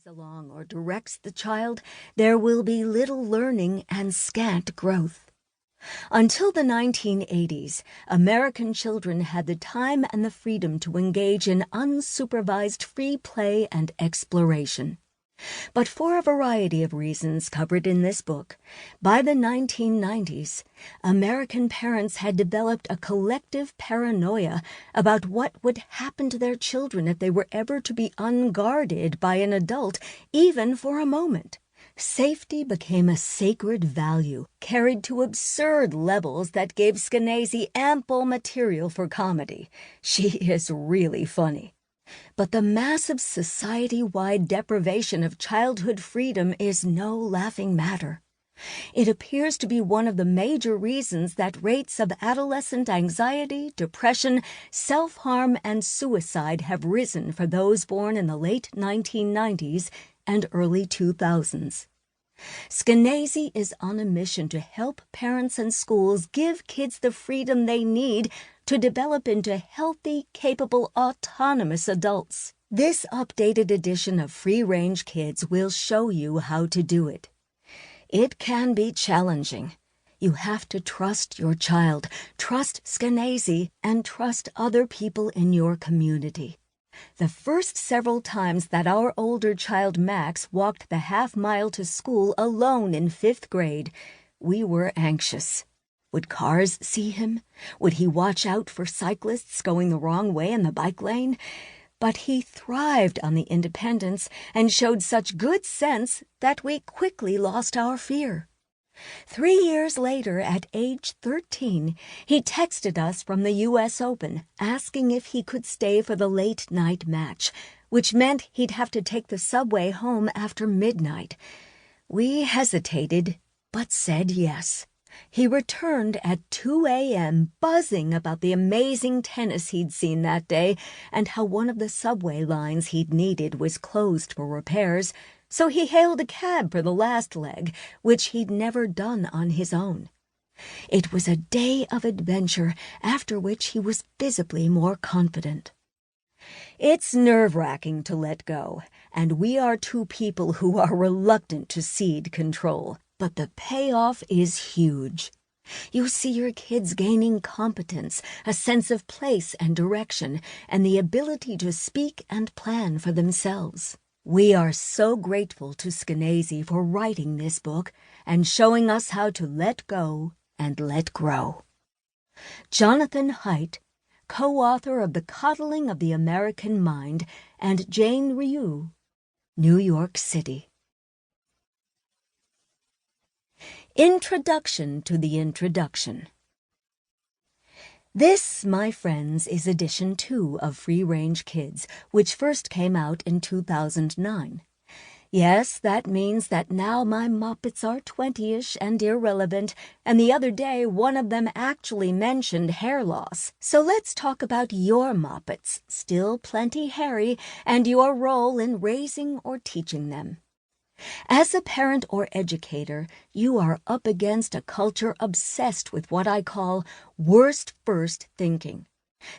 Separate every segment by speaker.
Speaker 1: along or directs the child, there will be little learning and scant growth. Until the 1980s, American children had the time and the freedom to engage in unsupervised free play and exploration. But for a variety of reasons covered in this book, by the 1990s, American parents had developed a collective paranoia about what would happen to their children if they were ever to be unguarded by an adult, even for a moment. Safety became a sacred value, carried to absurd levels that gave Skenazy ample material for comedy. She is really funny. But the massive society-wide deprivation of childhood freedom is no laughing matter. It appears to be one of the major reasons that rates of adolescent anxiety, depression, self-harm, and suicide have risen for those born in the late 1990s and early 2000s. Skenazy is on a mission to help parents and schools give kids the freedom they need to develop into healthy, capable, autonomous adults. This updated edition of Free Range Kids will show you how to do it. It can be challenging. You have to trust your child, trust Skenazy, and trust other people in your community. The first several times that our older child Max walked the half-mile to school alone in 5th grade, we were anxious. Would cars see him? Would he watch out for cyclists going the wrong way in the bike lane? But he thrived on the independence and showed such good sense that we quickly lost our fear. 3 years later, at age 13, he texted us from the U.S. Open, asking if he could stay for the late-night match, which meant he'd have to take the subway home after midnight. We hesitated, but said yes. He returned at 2 a.m., buzzing about the amazing tennis he'd seen that day and how one of the subway lines he'd needed was closed for repairs, so he hailed a cab for the last leg, which he'd never done on his own. It was a day of adventure, after which he was visibly more confident. It's nerve-wracking to let go, and we are two people who are reluctant to cede control, but the payoff is huge. You see your kids gaining competence, a sense of place and direction, and the ability to speak and plan for themselves. We are so grateful to Skenazy for writing this book and showing us how to let go and let grow. Jonathan Haidt, co-author of The Coddling of the American Mind, and Jane Ryu, New York City. Introduction to the Introduction. This, my friends, is edition 2 of Free Range Kids, which first came out in 2009. Yes, that means that now my Muppets are 20-ish and irrelevant, and the other day one of them actually mentioned hair loss. So let's talk about your Muppets, still plenty hairy, and your role in raising or teaching them. As a parent or educator, you are up against a culture obsessed with what I call worst first thinking.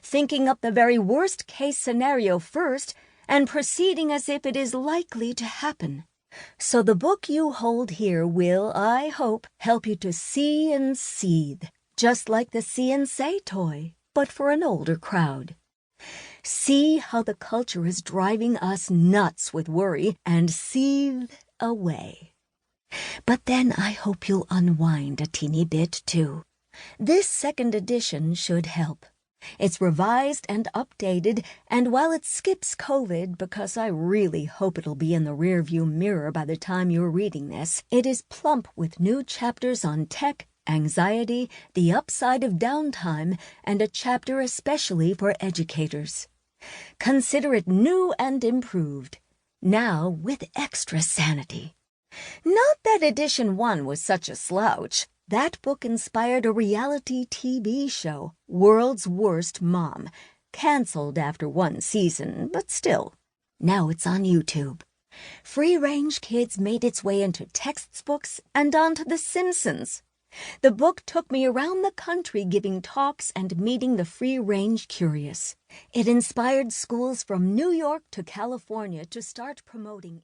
Speaker 1: Thinking up the very worst case scenario first and proceeding as if it is likely to happen. So the book you hold here will, I hope, help you to see and seethe, just like the See and Say toy, but for an older crowd. See how the culture is driving us nuts with worry and seethe away. But then I hope you'll unwind a teeny bit, too. This second edition should help. It's revised and updated, and while it skips COVID, because I really hope it'll be in the rearview mirror by the time you're reading this, it is plump with new chapters on tech, anxiety, the upside of downtime, and a chapter especially for educators. Consider it new and improved, now with extra sanity. Not that edition 1 was such a slouch. That book inspired a reality TV show, World's Worst Mom, canceled after 1 season, but still. Now it's on YouTube. Free Range Kids made its way into textbooks and onto The Simpsons. The book took me around the country giving talks and meeting the free-range curious. It inspired schools from New York to California to start promoting